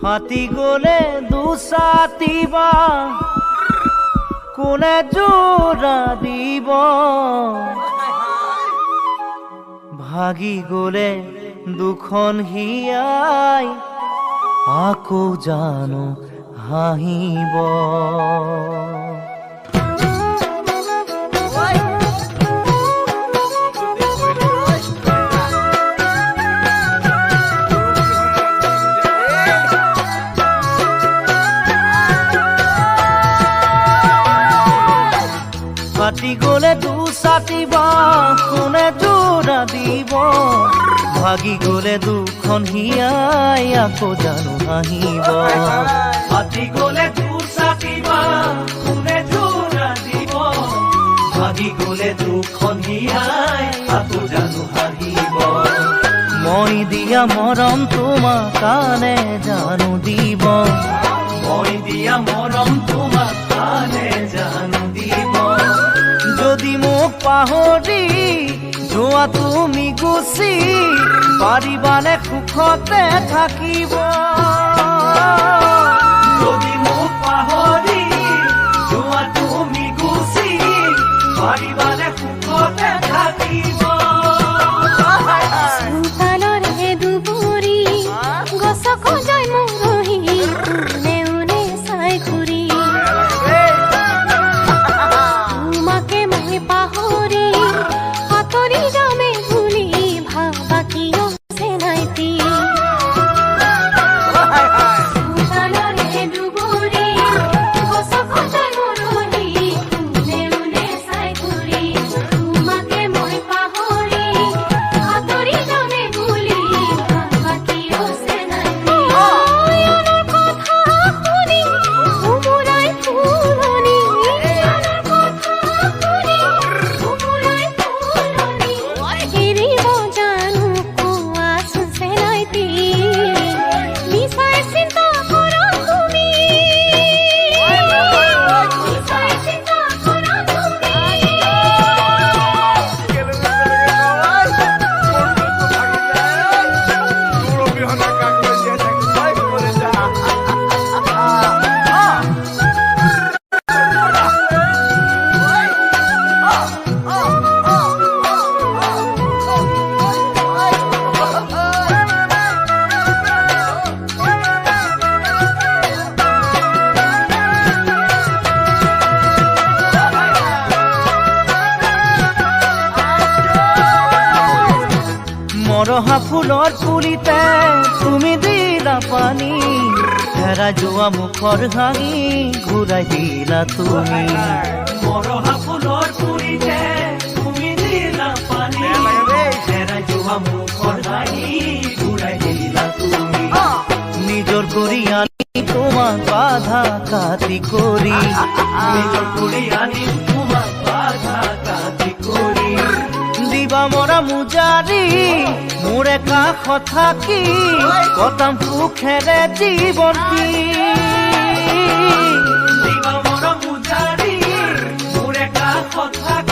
ফাটি গলে দুসাতিবা কোনে জোড়া দিব ভাগি গলে দুখন হিয়াই আকৌ জানো হাঁহিব ফাটি গলে দুসাতিবা কোনে জোড়া দিব ভাগি গলে দুখন হিয়াই আকৌ জানো হাঁহিব ফাটি গলে দুসাতিবা কোনে জোড়া দিব ভাগি গলে দুখন হিয়াই আকৌ জানো হাঁহিব মই দিয়া মৰম তোমাক কানে জানো দিব মই দিয়া মৰম তোমাক কানে জানো দিব যদি মোক পাহৰি যোৱা তুমি গুচি পাৰিবানে সুখতে থাকিব যদি মোক পাহৰি যোৱা তুমি গুচি পাৰিবানে সুখতে থাকিব মৰহা ফুলৰ পুলিতে তুমি দিলা পানী হেৰা যোৱা মুখৰ হাঁহি ঘূৰাই দিলা তুমি মৰহা ফুলৰ পুলিতে তুমি দিলা পানী হেৰা যোৱা মুখৰ হাঁহি ঘূৰাই দিলা তুমি নিজৰ কৰি আনি তোমাক বাধা কাটি কৰি নিজৰ কৰি আনি তোমাক বাধা কাটি কৰি দিবা মৰা মুজাৰি মোৰে কাষত থাকি কটাম সুখেৰে জীৱন দিবা মৰা মুজাৰি মোৰে কাষত থাকি